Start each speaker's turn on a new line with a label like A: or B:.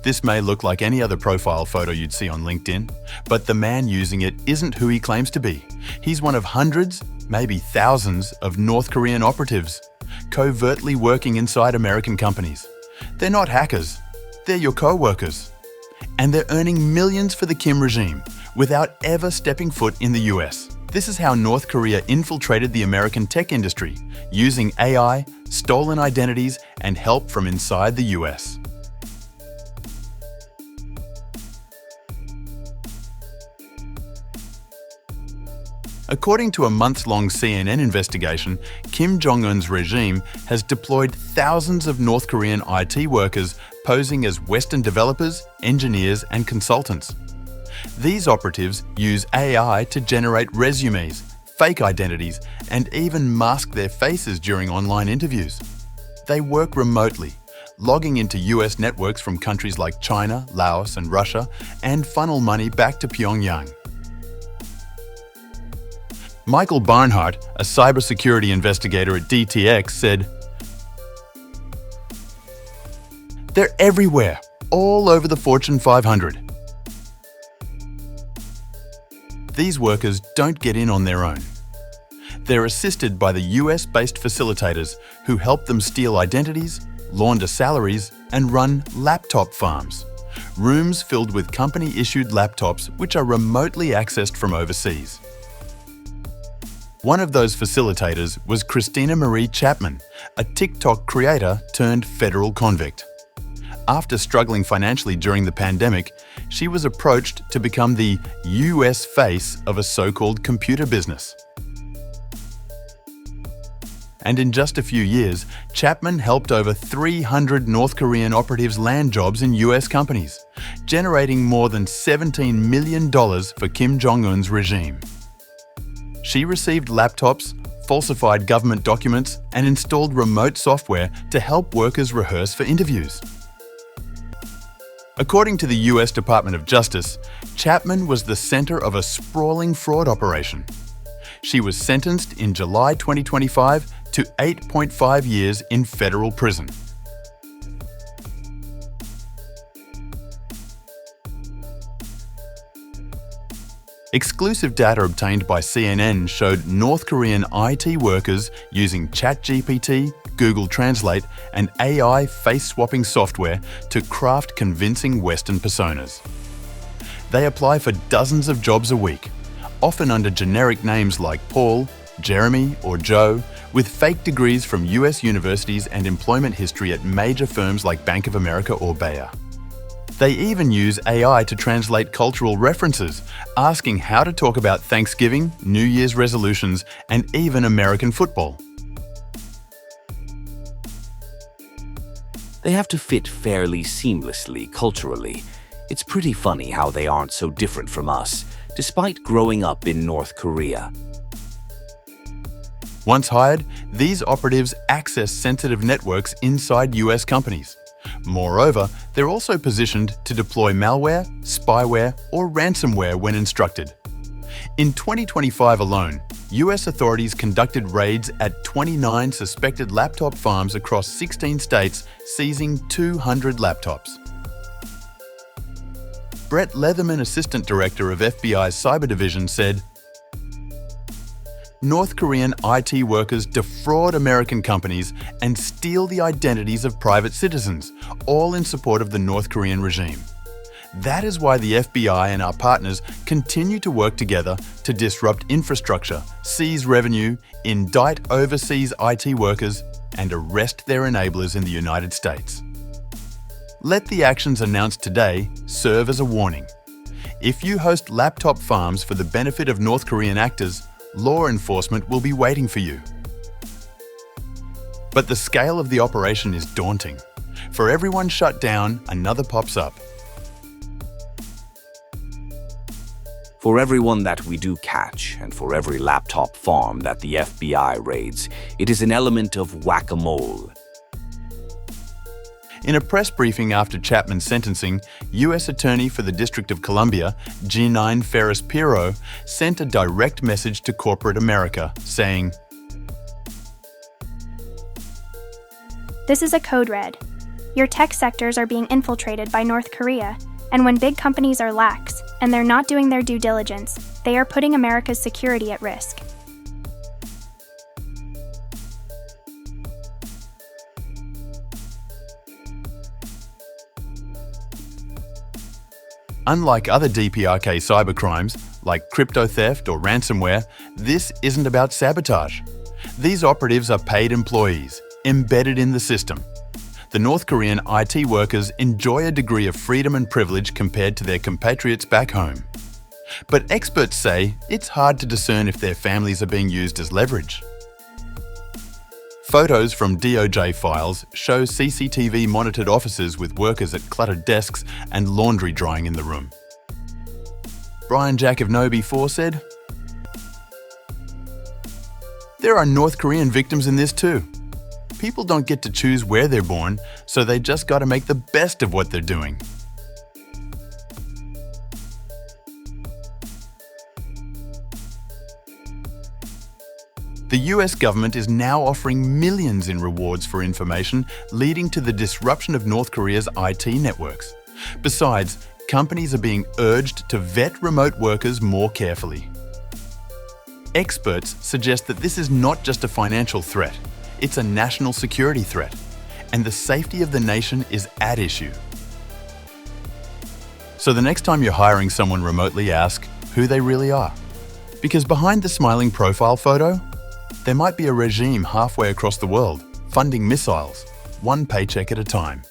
A: This may look like any other profile photo you'd see on LinkedIn, but the man using it isn't who he claims to be. He's one of hundreds, maybe thousands, of North Korean operatives, covertly working inside American companies. They're not hackers, they're your co-workers. And they're earning millions for the Kim regime without ever stepping foot in the US. This is how North Korea infiltrated the American tech industry, using AI, stolen identities, and help from inside the US. According to a months-long CNN investigation, Kim Jong-Un's regime has deployed thousands of North Korean IT workers posing as Western developers, engineers, and consultants. These operatives use AI to generate resumes, fake identities, and even mask their faces during online interviews. They work remotely, logging into US networks from countries like China, Laos, and Russia, and funnel money back to Pyongyang. Michael Barnhart, a cybersecurity investigator at DTX, said, "They're everywhere, all over the Fortune 500. These workers don't get in on their own. They're assisted by the US-based facilitators who help them steal identities, launder salaries, and run laptop farms, rooms filled with company-issued laptops which are remotely accessed from overseas." One of those facilitators was Christina Marie Chapman, a TikTok creator turned federal convict. After struggling financially during the pandemic, she was approached to become the US face of a so-called computer business. And in just a few years, Chapman helped over 300 North Korean operatives land jobs in US companies, generating more than $17 million for Kim Jong-Un's regime. She received laptops, falsified government documents, and installed remote software to help workers rehearse for interviews. According to the US Department of Justice, Chapman was the center of a sprawling fraud operation. She was sentenced in July 2025 to 8.5 years in federal prison. Exclusive data obtained by CNN showed North Korean IT workers using ChatGPT, Google Translate, and AI face-swapping software to craft convincing Western personas. They apply for dozens of jobs a week, often under generic names like Paul, Jeremy, or Joe, with fake degrees from US universities and employment history at major firms like Bank of America or Bayer. They even use AI to translate cultural references, asking how to talk about Thanksgiving, New Year's resolutions, and even American football.
B: They have to fit fairly seamlessly culturally. It's pretty funny how they aren't so different from us, despite growing up in North Korea.
A: Once hired, these operatives access sensitive networks inside US companies. Moreover, they're also positioned to deploy malware, spyware, or ransomware when instructed. In 2025 alone, US authorities conducted raids at 29 suspected laptop farms across 16 states, seizing 200 laptops. Brett Leatherman, Assistant Director of FBI's Cyber Division, said, "North Korean IT workers defraud American companies and steal the identities of private citizens, all in support of the North Korean regime. That is why the FBI and our partners continue to work together to disrupt infrastructure, seize revenue, indict overseas IT workers, and arrest their enablers in the United States. Let the actions announced today serve as a warning. If you host laptop farms for the benefit of North Korean actors, law enforcement will be waiting for you." But the scale of the operation is daunting. For every one shut down, another pops up.
B: For everyone that we do catch, and for every laptop farm that the FBI raids, it is an element of whack-a-mole.
A: In a press briefing after Chapman's sentencing, US Attorney for the District of Columbia, Jeanine Ferris-Pirro, sent a direct message to corporate America, saying,
C: "This is a code red. Your tech sectors are being infiltrated by North Korea, and when big companies are lax and they're not doing their due diligence, they are putting America's security at risk.
A: Unlike other DPRK cybercrimes, like crypto theft or ransomware, this isn't about sabotage. These operatives are paid employees, embedded in the system. The North Korean IT workers enjoy a degree of freedom and privilege compared to their compatriots back home. But experts say it's hard to discern if their families are being used as leverage. Photos from DOJ files show CCTV monitored offices with workers at cluttered desks and laundry drying in the room. Brian Jack of No Before said, "There are North Korean victims in this too. People don't get to choose where they're born, so they just got to make the best of what they're doing." The US government is now offering millions in rewards for information, leading to the disruption of North Korea's IT networks. Besides, companies are being urged to vet remote workers more carefully. Experts suggest that this is not just a financial threat, it's a national security threat, and the safety of the nation is at issue. So the next time you're hiring someone remotely, ask who they really are. Because behind the smiling profile photo, there might be a regime halfway across the world, funding missiles, one paycheck at a time.